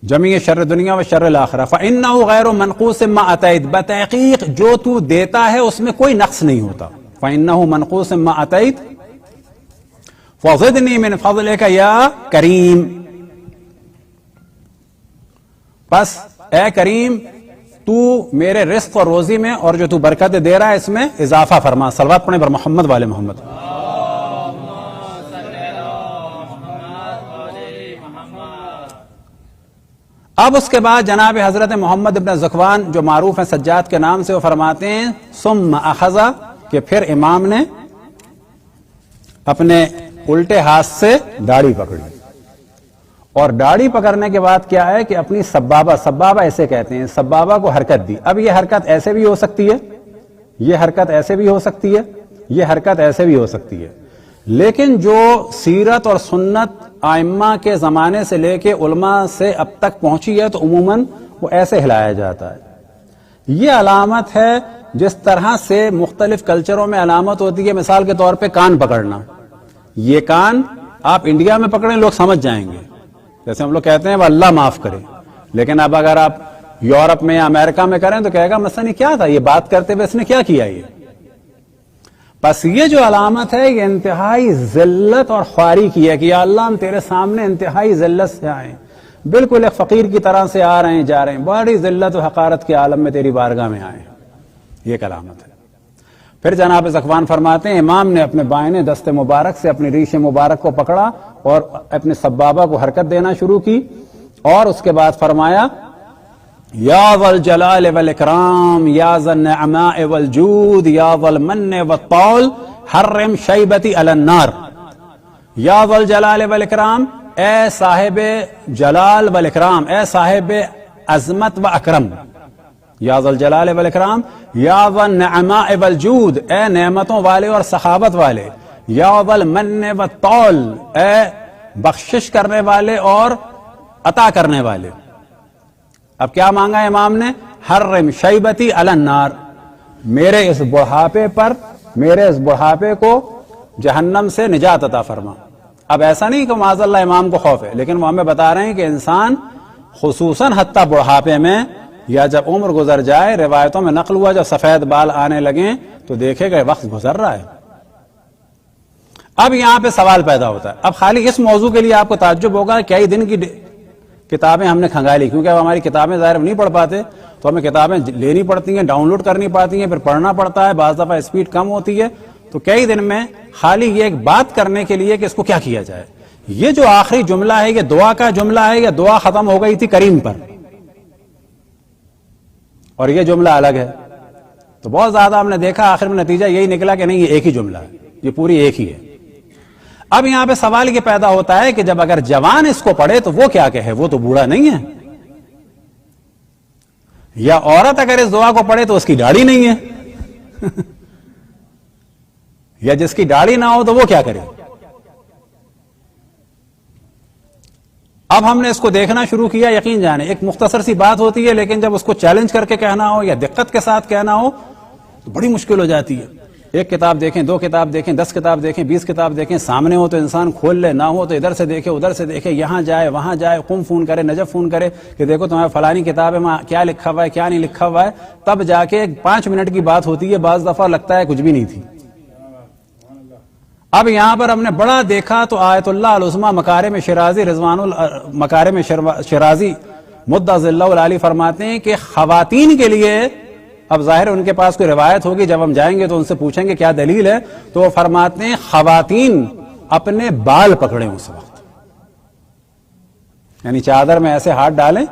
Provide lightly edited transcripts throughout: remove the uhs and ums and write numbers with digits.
جمیع شر دنیا و شر الاخرہ فإنہ غیر منقوص ما اتیت، بتحقیق جو تو دیتا ہے اس میں کوئی نقص نہیں ہوتا. فإنہ منقوص ما اتیت فزدنی من فضلک یا کریم، بس اے کریم تو میرے رزق اور روزی میں اور جو تو برکت دے رہا ہے اس میں اضافہ فرما. صلوات پڑھیں بر محمد والے محمد. اب اس کے بعد جناب حضرت محمد ابن ذکوان جو معروف ہیں سجاد کے نام سے، وہ فرماتے ہیں ثم اخذ، کہ پھر امام نے اپنے الٹے ہاتھ سے داڑھی پکڑی، اور داڑھی پکڑنے کے بعد کیا ہے کہ اپنی سبابہ ایسے کہتے ہیں، سبابہ کو حرکت دی. اب یہ حرکت ایسے بھی ہو سکتی ہے، یہ حرکت ایسے بھی ہو سکتی ہے، یہ حرکت ایسے بھی ہو سکتی ہے، لیکن جو سیرت اور سنت ائمہ کے زمانے سے لے کے علماء سے اب تک پہنچی ہے تو عموماً وہ ایسے ہلایا جاتا ہے. یہ علامت ہے جس طرح سے مختلف کلچروں میں علامت ہوتی ہے. مثال کے طور پہ کان پکڑنا، یہ کان آپ انڈیا میں پکڑیں لوگ سمجھ جائیں گے، جیسے ہم لوگ کہتے ہیں وہ اللہ معاف کرے، لیکن اب اگر آپ یورپ میں یا امریکہ میں کریں تو کہے گا مثلا یہ کیا تھا، یہ بات کرتے ہوئے اس نے کیا کیا. یہ بس یہ جو علامت ہے یہ انتہائی ذلت اور خواری کی ہے کہ یا اللہ ہم تیرے سامنے انتہائی ذلت سے آئے، بالکل ایک فقیر کی طرح سے آ رہے ہیں جا رہے ہیں، بڑی ذلت و حقارت کے عالم میں تیری بارگاہ میں آئے ہیں. یہ ایک علامت ہے. پھر جناب ذکوان فرماتے ہیں امام نے اپنے بائیں دست مبارک سے اپنی ریش مبارک کو پکڑا اور اپنے سبابہ کو حرکت دینا شروع کی، اور اس کے بعد فرمایا یا ذا الجلال والاکرام یا ذا النعماء والجود یا ذا المن والطول حرم شیبتی علی النار. یا ذا الجلال والاکرام، اے صاحب جلال والاکرام، اے صاحب عظمت و اکرم. یا ذا الجلال والاکرام یا ذا النعماء والجود، اے نعمتوں والے اور سخاوت والے. یا ذا المن والطول، اے بخشش کرنے والے اور عطا کرنے والے. اب کیا مانگا امام نے؟ حرم شیبتی علی النار، میرے اس بڑھاپے پر، میرے اس بڑھاپے کو جہنم سے نجات عطا فرما. اب ایسا نہیں کہ معاذ اللہ امام کو خوف ہے، لیکن وہ ہمیں بتا رہے ہیں کہ انسان خصوصاً حتیٰ بڑھاپے میں یا جب عمر گزر جائے، روایتوں میں نقل ہوا جب سفید بال آنے لگیں تو دیکھے گا وقت گزر رہا ہے. اب یہاں پہ سوال پیدا ہوتا ہے. اب خالی اس موضوع کے لیے آپ کو تعجب ہوگا کئی دن کی کتابیں ہم نے کھنگالی، کیونکہ اب ہماری کتابیں ظاہر نہیں پڑھ پاتے تو ہمیں کتابیں لینی پڑتی ہیں، ڈاؤن لوڈ کرنی پڑتی ہیں، پھر پڑھنا پڑتا ہے، بعض دفعہ اسپیڈ کم ہوتی ہے. تو کئی دن میں خالی یہ ایک بات کرنے کے لیے کہ اس کو کیا کیا جائے. یہ جو آخری جملہ ہے یہ دعا کا جملہ ہے، یہ دعا ختم ہو گئی تھی کریم پر اور یہ جملہ الگ ہے. تو بہت زیادہ ہم نے دیکھا آخر میں نتیجہ یہی نکلا کہ نہیں یہ ایک ہی جملہ ہے، یہ پوری ایک ہی ہے. اب یہاں پہ سوال یہ پیدا ہوتا ہے کہ جب اگر جوان اس کو پڑھے تو وہ کیا کہے، وہ تو بوڑھا نہیں ہے. یا عورت اگر اس دعا کو پڑھے تو اس کی داڑھی نہیں ہے یا جس کی داڑھی نہ ہو تو وہ کیا کرے. اب ہم نے اس کو دیکھنا شروع کیا. یقین جانے ایک مختصر سی بات ہوتی ہے، لیکن جب اس کو چیلنج کر کے کہنا ہو یا دقت کے ساتھ کہنا ہو تو بڑی مشکل ہو جاتی ہے. ایک کتاب دیکھیں، دو کتاب دیکھیں، 10 کتاب دیکھیں، 20 کتاب دیکھیں، سامنے ہو تو انسان کھول لے، نہ ہو تو ادھر سے دیکھے ادھر سے دیکھے، یہاں جائے وہاں جائے، قم فون کرے نجف فون کرے کہ دیکھو تمہیں فلانی کتاب میں کیا لکھا ہوا ہے کیا نہیں لکھا ہوا ہے. تب جا کے 5 منٹ کی بات ہوتی ہے، بعض دفعہ لگتا ہے کچھ بھی نہیں تھی. اب یہاں پر ہم نے بڑا دیکھا تو آیت اللہ العظمی مکارم شرازی مکارم شرازی مدعا ذلہ العالی فرماتے ہیں کہ خواتین کے لیے، اب ظاہر ان کے پاس کوئی روایت ہوگی، جب ہم جائیں گے تو ان سے پوچھیں گے کیا دلیل ہے، تو وہ فرماتے ہیں خواتین اپنے بال پکڑیں اس وقت، یعنی چادر میں ایسے ہاتھ ڈالیں،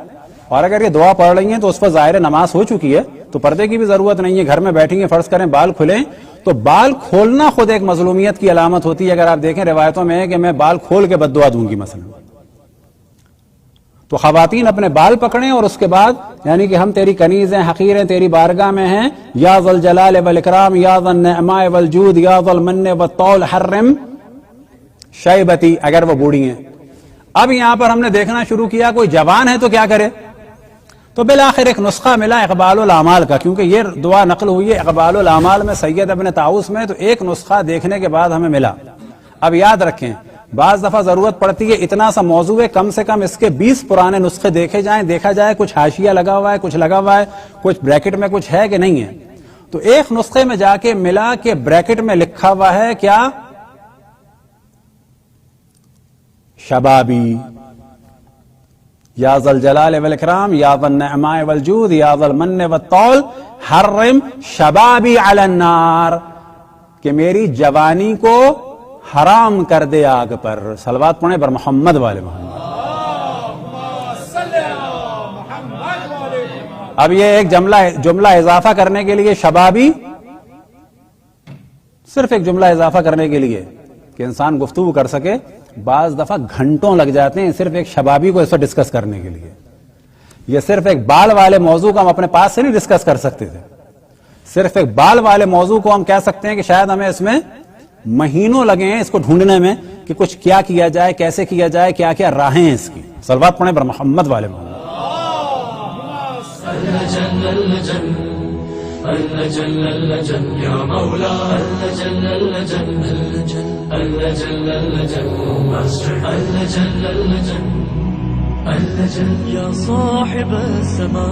اور اگر یہ دعا پڑھ رہی ہیں تو اس پر ظاہر نماز ہو چکی ہے تو پردے کی بھی ضرورت نہیں ہے. گھر میں بیٹھیں گے، فرض کریں بال کھلیں تو بال کھولنا خود ایک مظلومیت کی علامت ہوتی ہے. اگر آپ دیکھیں روایتوں میں ہے کہ میں بال کھول کے بد دعا دوں گی مثلا، تو خواتین اپنے بال پکڑیں اور اس کے بعد یعنی کہ ہم تیری کنیز ہیں، حقیر ہیں، تیری بارگاہ میں ہیں. یا ذا الجلال والاکرام یا ذا النعماء والجود یا ذا المن والطول حرم شیبتی، اگر وہ بوڑھی ہیں. اب یہاں پر ہم نے دیکھنا شروع کیا کوئی جوان ہے تو کیا کرے، تو بالآخر ایک نسخہ ملا اقبال الاعمال کا، کیونکہ یہ دعا نقل ہوئی ہے اقبال الاعمال میں سید ابن طاؤس میں، تو ایک نسخہ دیکھنے کے بعد ہمیں ملا. اب یاد رکھیں بعض دفعہ ضرورت پڑتی ہے اتنا سا موضوع ہے کم سے کم اس کے 20 پرانے نسخے دیکھے جائیں, دیکھا جائے کچھ حاشیہ لگا ہوا ہے, کچھ لگا ہوا ہے, کچھ بریکٹ میں کچھ ہے کہ نہیں ہے. تو ایک نسخے میں جا کے ملا کہ بریکٹ میں لکھا ہوا ہے کیا, شبابی, یا ذا الجلال والاکرام یا ذا النعماء والجود یا ذا المن والطول حرم شبابی علی النار, کہ میری جوانی کو حرام کر دے آگ پر. صلوات پڑھیں بر محمد والے محمد. اب یہ ایک جملہ اضافہ کرنے کے لیے شبابی, صرف ایک جملہ اضافہ کرنے کے لیے کہ انسان گفتگو کر سکے, بعض دفعہ گھنٹوں لگ جاتے ہیں صرف ایک شبابی کو اس پر ڈسکس کرنے کے لیے. یہ صرف ایک بال والے موضوع کو ہم اپنے پاس سے نہیں ڈسکس کر سکتے تھے, صرف ایک بال والے موضوع کو ہم کہہ سکتے ہیں کہ شاید ہمیں اس میں مہینوں لگے ہیں اس کو ڈھونڈنے میں کہ کچھ کیا کیا جائے, کیسے کیا جائے, کیا کیا راہیں ہیں اس کی. صلوات پڑھیں بر محمد والے محمد. يا صاحب السماء